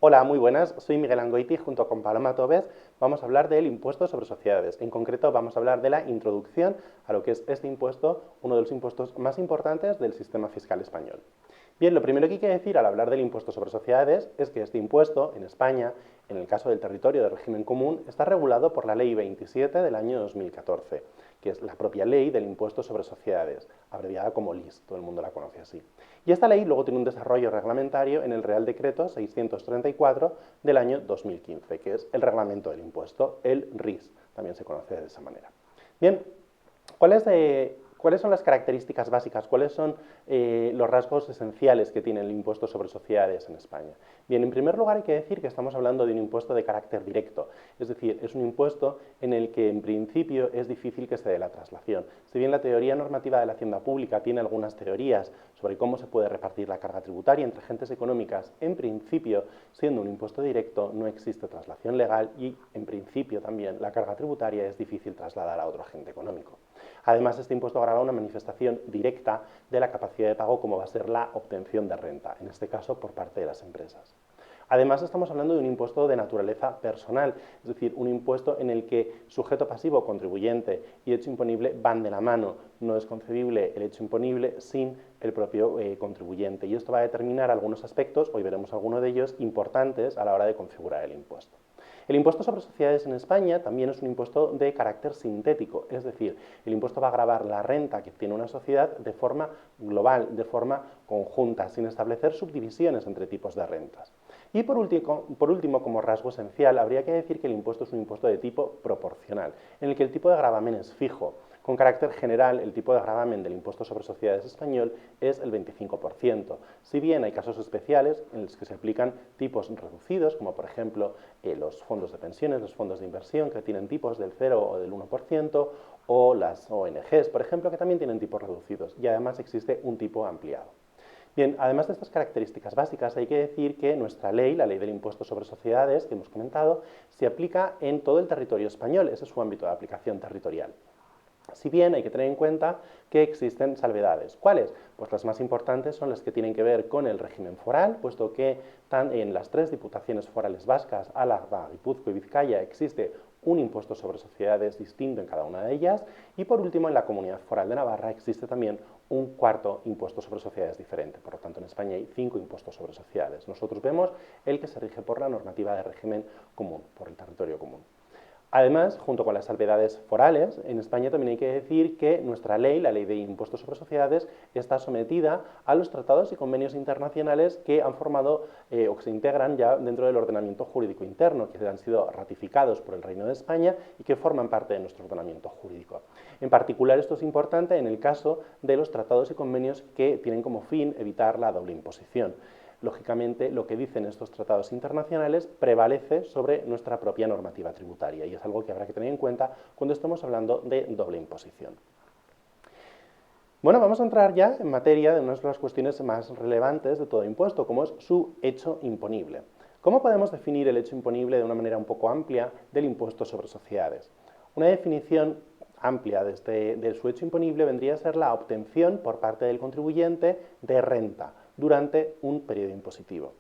Hola, muy buenas. Soy Miguel Angoiti. Junto con Paloma Tobes vamos a hablar del impuesto sobre sociedades. En concreto, vamos a hablar de la introducción a lo que es este impuesto, uno de los impuestos más importantes del sistema fiscal español. Bien, lo primero que hay que decir al hablar del impuesto sobre sociedades es que este impuesto en España, en el caso del territorio de régimen común, está regulado por la Ley 27 del año 2014, que es la propia ley del impuesto sobre sociedades, abreviada como LIS, todo el mundo la conoce así. Y esta ley luego tiene un desarrollo reglamentario en el Real Decreto 634 del año 2015, que es el reglamento del impuesto, el RIS, también se conoce de esa manera. Bien, ¿cuáles son las características básicas? ¿Cuáles son los rasgos esenciales que tiene el impuesto sobre sociedades en España? Bien, en primer lugar hay que decir que estamos hablando de un impuesto de carácter directo, es decir, es un impuesto en el que en principio es difícil que se dé la traslación. Si bien la teoría normativa de la hacienda pública tiene algunas teorías sobre cómo se puede repartir la carga tributaria entre agentes económicas, en principio, siendo un impuesto directo, no existe traslación legal y, en principio, también la carga tributaria es difícil trasladar a otro agente económico. Además, este impuesto grava una manifestación directa de la capacidad de pago, como va a ser la obtención de renta, en este caso por parte de las empresas. Además, estamos hablando de un impuesto de naturaleza personal, es decir, un impuesto en el que sujeto pasivo, contribuyente y hecho imponible van de la mano. No es concebible el hecho imponible sin el propio contribuyente. Y esto va a determinar algunos aspectos, hoy veremos algunos de ellos, importantes a la hora de configurar el impuesto. El impuesto sobre sociedades en España también es un impuesto de carácter sintético, es decir, el impuesto va a gravar la renta que tiene una sociedad de forma global, de forma conjunta, sin establecer subdivisiones entre tipos de rentas. Y por último, como rasgo esencial, habría que decir que el impuesto es un impuesto de tipo proporcional, en el que el tipo de gravamen es fijo. Con carácter general, el tipo de gravamen del impuesto sobre sociedades español es el 25%. Si bien hay casos especiales en los que se aplican tipos reducidos, como por ejemplo los fondos de pensiones, los fondos de inversión, que tienen tipos del 0 o del 1%, o las ONGs, por ejemplo, que también tienen tipos reducidos. Y además existe un tipo ampliado. Bien, además de estas características básicas, hay que decir que nuestra ley, la ley del impuesto sobre sociedades, que hemos comentado, se aplica en todo el territorio español. Ese es su ámbito de aplicación territorial. Si bien hay que tener en cuenta que existen salvedades. ¿Cuáles? Pues las más importantes son las que tienen que ver con el régimen foral, puesto que en las tres diputaciones forales vascas, Álava, Guipúzcoa y Vizcaya, existe un impuesto sobre sociedades distinto en cada una de ellas. Y por último, en la Comunidad Foral de Navarra existe también un cuarto impuesto sobre sociedades diferente. Por lo tanto, en España hay 5 impuestos sobre sociedades. Nosotros vemos el que se rige por la normativa de régimen común, por el territorio común. Además, junto con las salvedades forales, en España también hay que decir que nuestra ley, la ley de impuestos sobre sociedades, está sometida a los tratados y convenios internacionales que han formado o que se integran ya dentro del ordenamiento jurídico interno, que han sido ratificados por el Reino de España y que forman parte de nuestro ordenamiento jurídico. En particular, esto es importante en el caso de los tratados y convenios que tienen como fin evitar la doble imposición. Lógicamente, lo que dicen estos tratados internacionales prevalece sobre nuestra propia normativa tributaria y es algo que habrá que tener en cuenta cuando estemos hablando de doble imposición. Bueno, vamos a entrar ya en materia de una de las cuestiones más relevantes de todo impuesto, como es su hecho imponible. ¿Cómo podemos definir el hecho imponible de una manera un poco amplia del impuesto sobre sociedades? Una definición amplia de su hecho imponible vendría a ser la obtención por parte del contribuyente de renta durante un periodo impositivo.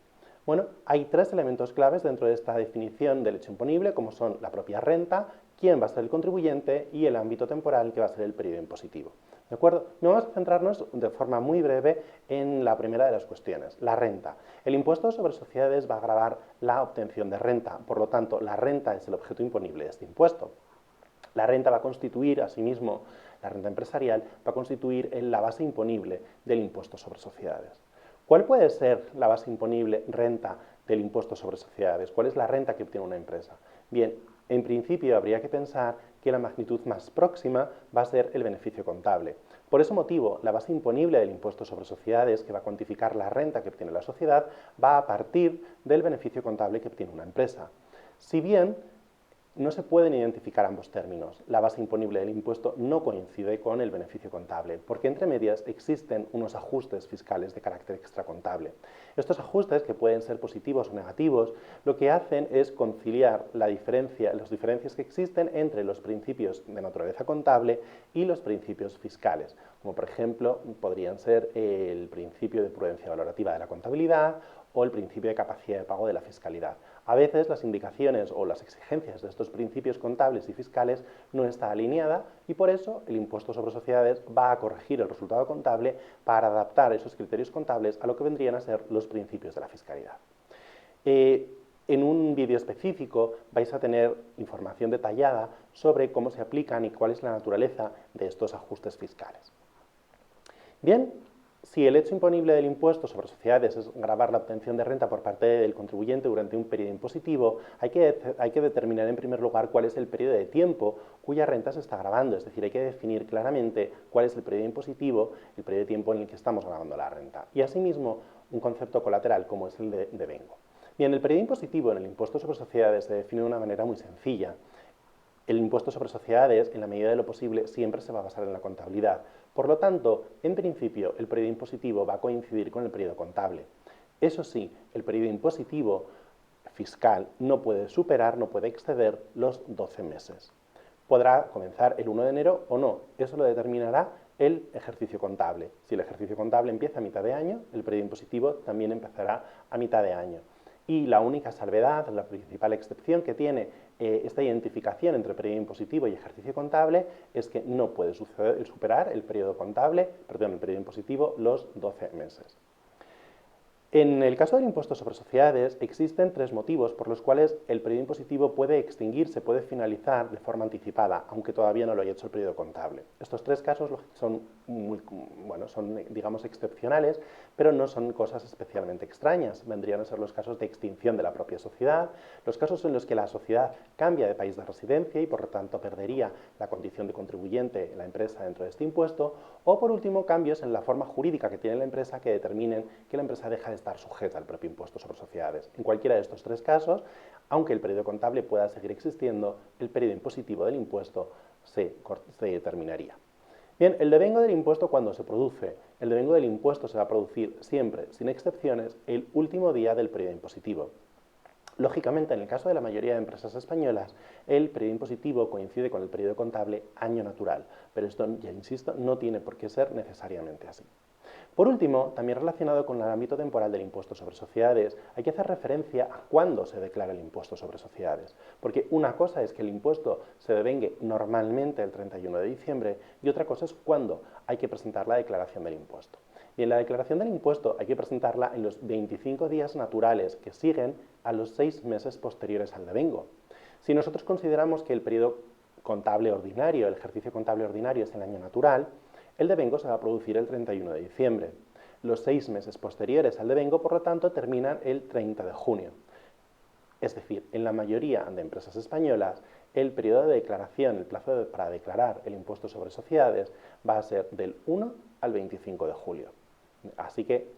Bueno, hay 3 elementos claves dentro de esta definición del hecho imponible, como son la propia renta, quién va a ser el contribuyente y el ámbito temporal que va a ser el periodo impositivo. ¿De acuerdo? No vamos a centrarnos de forma muy breve en la primera de las cuestiones, la renta. El impuesto sobre sociedades va a gravar la obtención de renta, por lo tanto, la renta es el objeto imponible de este impuesto. La renta va a constituir, asimismo, la renta empresarial va a constituir la base imponible del impuesto sobre sociedades. ¿Cuál puede ser la base imponible renta del impuesto sobre sociedades? ¿Cuál es la renta que obtiene una empresa? Bien, en principio habría que pensar que la magnitud más próxima va a ser el beneficio contable. Por ese motivo, la base imponible del impuesto sobre sociedades, que va a cuantificar la renta que obtiene la sociedad, va a partir del beneficio contable que obtiene una empresa. Si bien no se pueden identificar ambos términos. La base imponible del impuesto no coincide con el beneficio contable, porque entre medias existen unos ajustes fiscales de carácter extracontable. Estos ajustes, que pueden ser positivos o negativos, lo que hacen es conciliar las diferencias que existen entre los principios de naturaleza contable y los principios fiscales, como por ejemplo podrían ser el principio de prudencia valorativa de la contabilidad o el principio de capacidad de pago de la fiscalidad. A veces las indicaciones o las exigencias de estos principios contables y fiscales no está alineada y por eso el impuesto sobre sociedades va a corregir el resultado contable para adaptar esos criterios contables a lo que vendrían a ser los principios de la fiscalidad. En un vídeo específico vais a tener información detallada sobre cómo se aplican y cuál es la naturaleza de estos ajustes fiscales. Bien, si el hecho imponible del impuesto sobre sociedades es gravar la obtención de renta por parte del contribuyente durante un periodo impositivo, hay que determinar en primer lugar cuál es el periodo de tiempo cuya renta se está gravando, es decir, hay que definir claramente cuál es el periodo impositivo, el periodo de tiempo en el que estamos gravando la renta. Y asimismo, un concepto colateral como es el de devengo. Bien, el periodo impositivo en el impuesto sobre sociedades se define de una manera muy sencilla. El impuesto sobre sociedades, en la medida de lo posible, siempre se va a basar en la contabilidad. Por lo tanto, en principio, el periodo impositivo va a coincidir con el periodo contable. Eso sí, el periodo impositivo fiscal no puede superar, no puede exceder los 12 meses. Podrá comenzar el 1 de enero o no. Eso lo determinará el ejercicio contable. Si el ejercicio contable empieza a mitad de año, el periodo impositivo también empezará a mitad de año. Y la única salvedad, la principal excepción que tiene esta identificación entre periodo impositivo y ejercicio contable es que no puede superar el periodo impositivo los 12 meses. En el caso del impuesto sobre sociedades existen tres motivos por los cuales el periodo impositivo puede extinguirse, puede finalizar de forma anticipada, aunque todavía no lo haya hecho el periodo contable. Estos tres casos son digamos excepcionales, pero no son cosas especialmente extrañas. Vendrían a ser los casos de extinción de la propia sociedad, los casos en los que la sociedad cambia de país de residencia y por lo tanto perdería la condición de contribuyente en la empresa dentro de este impuesto, o por último cambios en la forma jurídica que tiene la empresa que determinen que la empresa deja de estar sujeta al propio impuesto sobre sociedades. En cualquiera de estos tres casos, aunque el periodo contable pueda seguir existiendo, el periodo impositivo del impuesto se terminaría. Bien, el devengo del impuesto, cuando se produce, el devengo del impuesto se va a producir siempre, sin excepciones, el último día del periodo impositivo. Lógicamente, en el caso de la mayoría de empresas españolas, el periodo impositivo coincide con el periodo contable año natural, pero esto, ya insisto, no tiene por qué ser necesariamente así. Por último, también relacionado con el ámbito temporal del impuesto sobre sociedades, hay que hacer referencia a cuándo se declara el impuesto sobre sociedades, porque una cosa es que el impuesto se devengue normalmente el 31 de diciembre y otra cosa es cuándo hay que presentar la declaración del impuesto. Y en la declaración del impuesto hay que presentarla en los 25 días naturales que siguen a los 6 meses posteriores al devengo. Si nosotros consideramos que el periodo contable ordinario, el ejercicio contable ordinario es el año natural, el devengo se va a producir el 31 de diciembre. Los 6 meses posteriores al devengo, por lo tanto, terminan el 30 de junio. Es decir, en la mayoría de empresas españolas, el periodo de declaración, el plazo para declarar el impuesto sobre sociedades, va a ser del 1 al 25 de julio. Así que,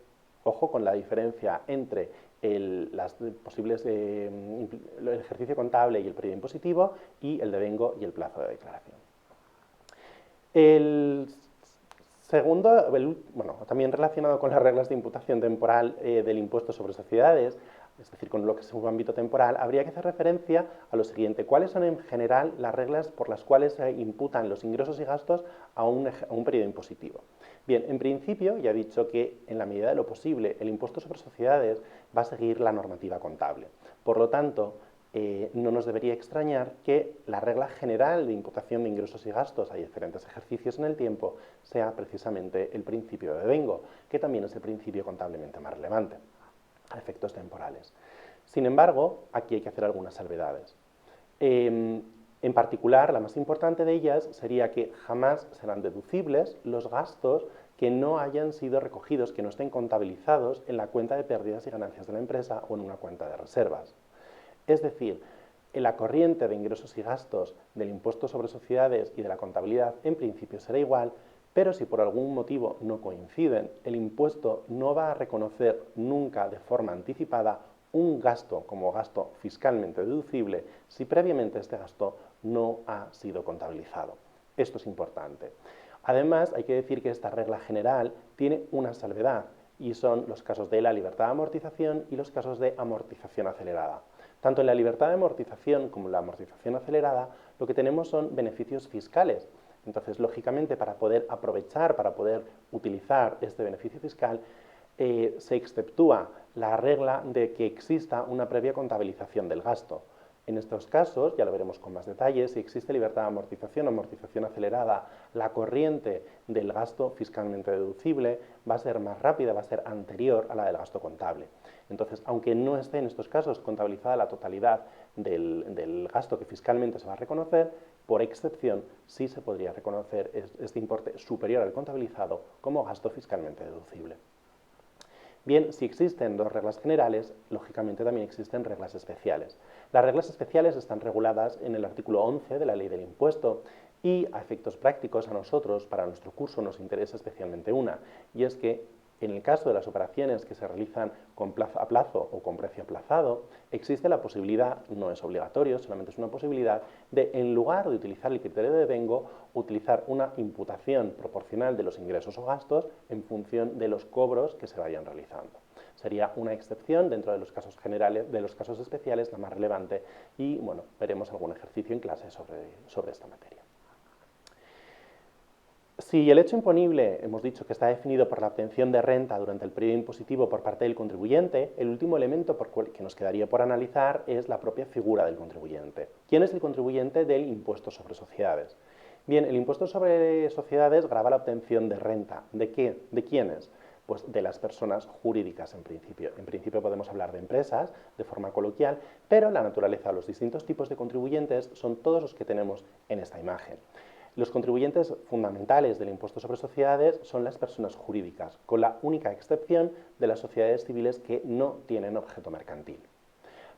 ojo con la diferencia entre el ejercicio contable y el periodo impositivo y el devengo y el plazo de declaración. Segundo, también relacionado con las reglas de imputación temporal del impuesto sobre sociedades, es decir, con lo que es su ámbito temporal, habría que hacer referencia a lo siguiente. ¿Cuáles son en general las reglas por las cuales se imputan los ingresos y gastos a un periodo impositivo? Bien, en principio ya he dicho que en la medida de lo posible el impuesto sobre sociedades va a seguir la normativa contable. Por lo tanto, no nos debería extrañar que la regla general de imputación de ingresos y gastos a diferentes ejercicios en el tiempo sea precisamente el principio de devengo, que también es el principio contablemente más relevante a efectos temporales. Sin embargo, aquí hay que hacer algunas salvedades. En particular, la más importante de ellas sería que jamás serán deducibles los gastos que no hayan sido recogidos, que no estén contabilizados en la cuenta de pérdidas y ganancias de la empresa o en una cuenta de reservas. Es decir, en la corriente de ingresos y gastos del impuesto sobre sociedades y de la contabilidad en principio será igual, pero si por algún motivo no coinciden, el impuesto no va a reconocer nunca de forma anticipada un gasto como gasto fiscalmente deducible si previamente este gasto no ha sido contabilizado. Esto es importante. Además, hay que decir que esta regla general tiene una salvedad y son los casos de la libertad de amortización y los casos de amortización acelerada. Tanto en la libertad de amortización como en la amortización acelerada, lo que tenemos son beneficios fiscales. Entonces, lógicamente, para poder aprovechar, para poder utilizar este beneficio fiscal, se exceptúa la regla de que exista una previa contabilización del gasto. En estos casos, ya lo veremos con más detalles, si existe libertad de amortización o amortización acelerada, la corriente del gasto fiscalmente deducible va a ser más rápida, va a ser anterior a la del gasto contable. Entonces, aunque no esté en estos casos contabilizada la totalidad del gasto que fiscalmente se va a reconocer, por excepción sí se podría reconocer este importe superior al contabilizado como gasto fiscalmente deducible. Bien, si existen dos reglas generales, lógicamente también existen reglas especiales. Las reglas especiales están reguladas en el artículo 11 de la Ley del Impuesto y a efectos prácticos a nosotros, para nuestro curso, nos interesa especialmente una, y es que en el caso de las operaciones que se realizan con plazo a plazo o con precio aplazado, existe la posibilidad, no es obligatorio, solamente es una posibilidad, de en lugar de utilizar el criterio de devengo, utilizar una imputación proporcional de los ingresos o gastos en función de los cobros que se vayan realizando. Sería una excepción dentro de los casos generales, de los casos especiales, la más relevante, y bueno, veremos algún ejercicio en clase sobre esta materia. Si el hecho imponible, hemos dicho que está definido por la obtención de renta durante el periodo impositivo por parte del contribuyente, el último elemento que nos quedaría por analizar es la propia figura del contribuyente. ¿Quién es el contribuyente del impuesto sobre sociedades? Bien, el impuesto sobre sociedades grava la obtención de renta. ¿De qué? ¿De quiénes? Pues de las personas jurídicas en principio. En principio podemos hablar de empresas de forma coloquial, pero la naturaleza de los distintos tipos de contribuyentes son todos los que tenemos en esta imagen. Los contribuyentes fundamentales del impuesto sobre sociedades son las personas jurídicas, con la única excepción de las sociedades civiles que no tienen objeto mercantil.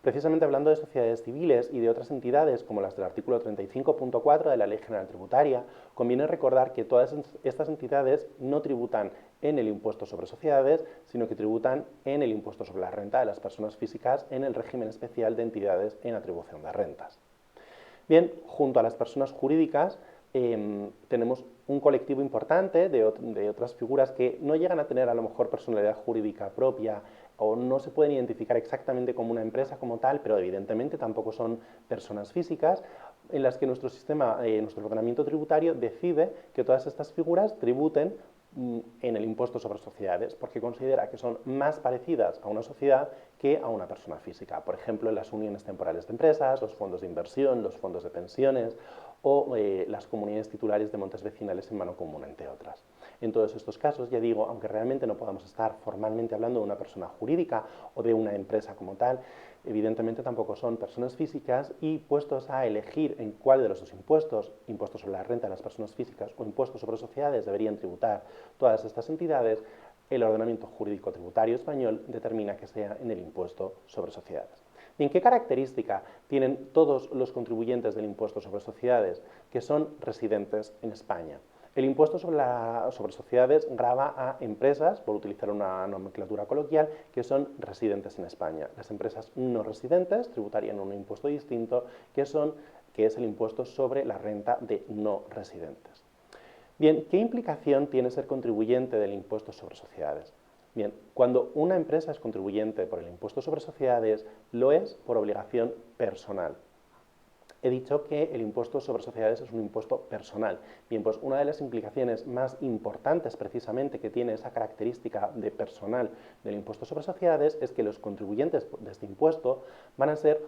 Precisamente hablando de sociedades civiles y de otras entidades como las del artículo 35.4 de la Ley General Tributaria, conviene recordar que todas estas entidades no tributan en el impuesto sobre sociedades, sino que tributan en el impuesto sobre la renta de las personas físicas en el régimen especial de entidades en atribución de rentas. Bien, junto a las personas jurídicas tenemos un colectivo importante de otras figuras que no llegan a tener a lo mejor personalidad jurídica propia o no se pueden identificar exactamente como una empresa como tal, pero evidentemente tampoco son personas físicas, en las que nuestro sistema, nuestro ordenamiento tributario decide que todas estas figuras tributen en el impuesto sobre sociedades, porque considera que son más parecidas a una sociedad que a una persona física. Por ejemplo, en las uniones temporales de empresas, los fondos de inversión, los fondos de pensiones o las comunidades titulares de montes vecinales en mano común, entre otras. En todos estos casos, ya digo, aunque realmente no podamos estar formalmente hablando de una persona jurídica o de una empresa como tal, evidentemente tampoco son personas físicas y puestos a elegir en cuál de los dos impuestos, impuestos sobre la renta de las personas físicas o impuestos sobre sociedades, deberían tributar todas estas entidades, el ordenamiento jurídico tributario español determina que sea en el impuesto sobre sociedades. ¿Y en qué característica tienen todos los contribuyentes del impuesto sobre sociedades? Que son residentes en España. El impuesto sobre sociedades grava a empresas, por utilizar una nomenclatura coloquial, que son residentes en España. Las empresas no residentes tributarían un impuesto distinto, que es el impuesto sobre la renta de no residentes. Bien, ¿qué implicación tiene ser contribuyente del impuesto sobre sociedades? Bien, cuando una empresa es contribuyente por el impuesto sobre sociedades, lo es por obligación personal. He dicho que el impuesto sobre sociedades es un impuesto personal. Bien, pues una de las implicaciones más importantes precisamente que tiene esa característica de personal del impuesto sobre sociedades es que los contribuyentes de este impuesto van a ser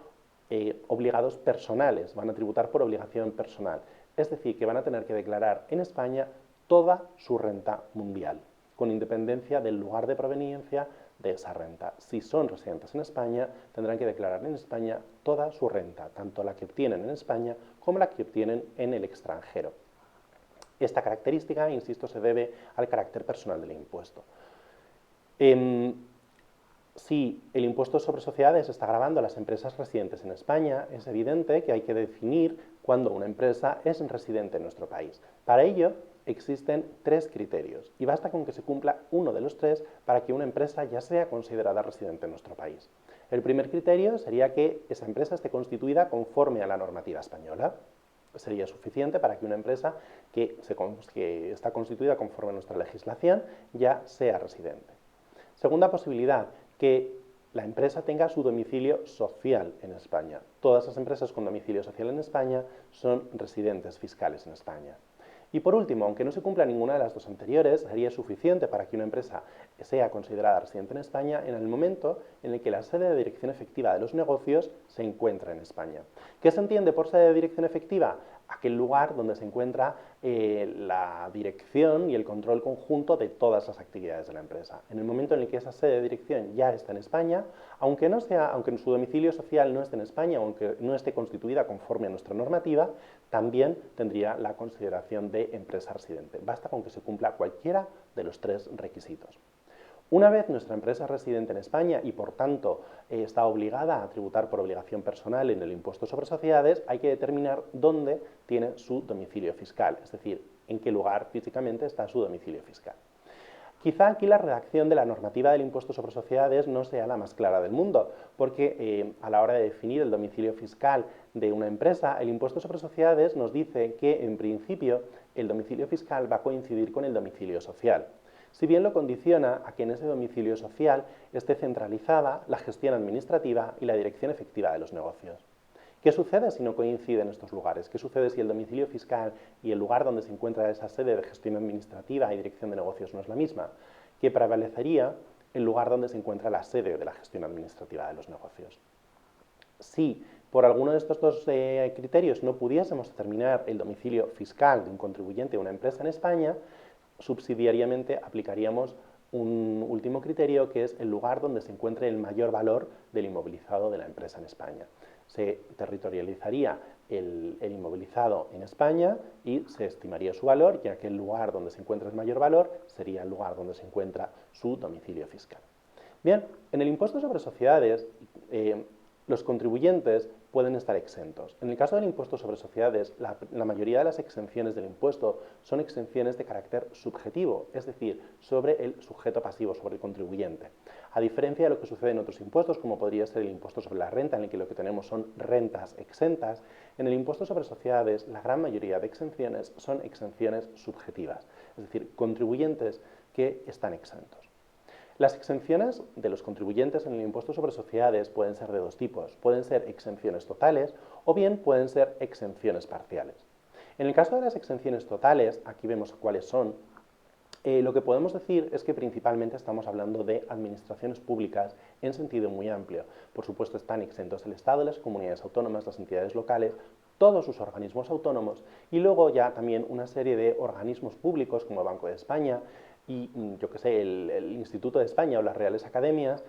obligados personales, van a tributar por obligación personal. Es decir, que van a tener que declarar en España toda su renta mundial, con independencia del lugar de proveniencia de esa renta. Si son residentes en España, tendrán que declarar en España toda su renta, tanto la que obtienen en España como la que obtienen en el extranjero. Esta característica, insisto, se debe al carácter personal del impuesto. Si el impuesto sobre sociedades está gravando a las empresas residentes en España, es evidente que hay que definir cuándo una empresa es residente en nuestro país. Para ello, existen tres criterios y basta con que se cumpla uno de los tres para que una empresa ya sea considerada residente en nuestro país. El primer criterio sería que esa empresa esté constituida conforme a la normativa española. Sería suficiente para que una empresa que está constituida conforme a nuestra legislación ya sea residente. Segunda posibilidad, que la empresa tenga su domicilio social en España. Todas las empresas con domicilio social en España son residentes fiscales en España. Y por último, aunque no se cumpla ninguna de las dos anteriores, sería suficiente para que una empresa sea considerada residente en España en el momento en el que la sede de dirección efectiva de los negocios se encuentra en España. ¿Qué se entiende por sede de dirección efectiva? Aquel lugar donde se encuentra la dirección y el control conjunto de todas las actividades de la empresa. En el momento en el que esa sede de dirección ya está en España, aunque en su domicilio social no esté en España, aunque no esté constituida conforme a nuestra normativa, también tendría la consideración de empresa residente. Basta con que se cumpla cualquiera de los tres requisitos. Una vez nuestra empresa es residente en España y por tanto está obligada a tributar por obligación personal en el impuesto sobre sociedades, hay que determinar dónde tiene su domicilio fiscal, es decir, en qué lugar físicamente está su domicilio fiscal. Quizá aquí la redacción de la normativa del impuesto sobre sociedades no sea la más clara del mundo, porque a la hora de definir el domicilio fiscal de una empresa, el impuesto sobre sociedades nos dice que en principio el domicilio fiscal va a coincidir con el domicilio social. Si bien lo condiciona a que en ese domicilio social esté centralizada la gestión administrativa y la dirección efectiva de los negocios. ¿Qué sucede si no coinciden estos lugares? ¿Qué sucede si el domicilio fiscal y el lugar donde se encuentra esa sede de gestión administrativa y dirección de negocios no es la misma? Que prevalecería el lugar donde se encuentra la sede de la gestión administrativa de los negocios. Si por alguno de estos dos criterios no pudiésemos determinar el domicilio fiscal de un contribuyente o una empresa en España, subsidiariamente aplicaríamos un último criterio, que es el lugar donde se encuentre el mayor valor del inmovilizado de la empresa en España. Se territorializaría el inmovilizado en España y se estimaría su valor, y aquel lugar donde se encuentra el mayor valor sería el lugar donde se encuentra su domicilio fiscal. Bien, en el impuesto sobre sociedades, los contribuyentes pueden estar exentos. En el caso del impuesto sobre sociedades, la mayoría de las exenciones del impuesto son exenciones de carácter subjetivo, es decir, sobre el sujeto pasivo, sobre el contribuyente. A diferencia de lo que sucede en otros impuestos, como podría ser el impuesto sobre la renta, en el que lo que tenemos son rentas exentas, en el impuesto sobre sociedades la gran mayoría de exenciones son exenciones subjetivas, es decir, contribuyentes que están exentos. Las exenciones de los contribuyentes en el impuesto sobre sociedades pueden ser de dos tipos. Pueden ser exenciones totales o bien pueden ser exenciones parciales. En el caso de las exenciones totales, aquí vemos cuáles son. Lo que podemos decir es que principalmente estamos hablando de administraciones públicas en sentido muy amplio. Por supuesto, están exentos el Estado, las comunidades autónomas, las entidades locales, todos sus organismos autónomos y luego ya también una serie de organismos públicos como el Banco de España y, yo que sé, el Instituto de España o las Reales Academias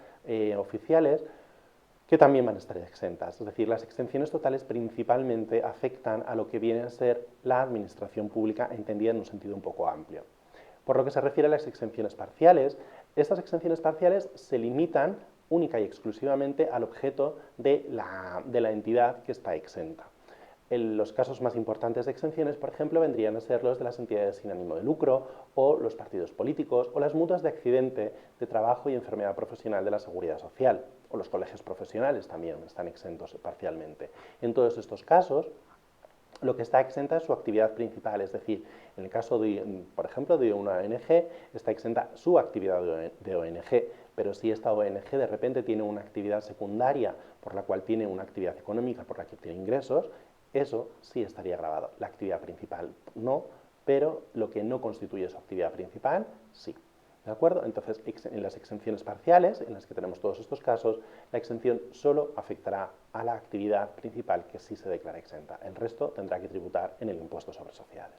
oficiales, que también van a estar exentas. Es decir, las exenciones totales principalmente afectan a lo que viene a ser la administración pública entendida en un sentido un poco amplio. Por lo que se refiere a las exenciones parciales, estas exenciones parciales se limitan única y exclusivamente al objeto de la entidad que está exenta. Los casos más importantes de exenciones, por ejemplo, vendrían a ser los de las entidades sin ánimo de lucro o los partidos políticos o las mutuas de accidente de trabajo y enfermedad profesional de la Seguridad Social o los colegios profesionales también están exentos parcialmente. En todos estos casos, lo que está exenta es su actividad principal, es decir, en el caso, por ejemplo, de una ONG, está exenta su actividad de ONG, pero si esta ONG de repente tiene una actividad secundaria por la cual tiene una actividad económica, por la que tiene ingresos, eso sí estaría grabado. La actividad principal no, pero lo que no constituye su actividad principal, sí. ¿De acuerdo? Entonces, en las exenciones parciales, en las que tenemos todos estos casos, la exención solo afectará a la actividad principal que sí se declara exenta. El resto tendrá que tributar en el impuesto sobre sociedades.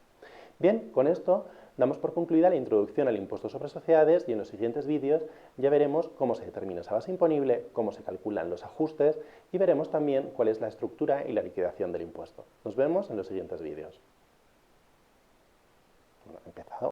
Bien, con esto damos por concluida la introducción al impuesto sobre sociedades y en los siguientes vídeos ya veremos cómo se determina esa base imponible, cómo se calculan los ajustes y veremos también cuál es la estructura y la liquidación del impuesto. Nos vemos en los siguientes vídeos.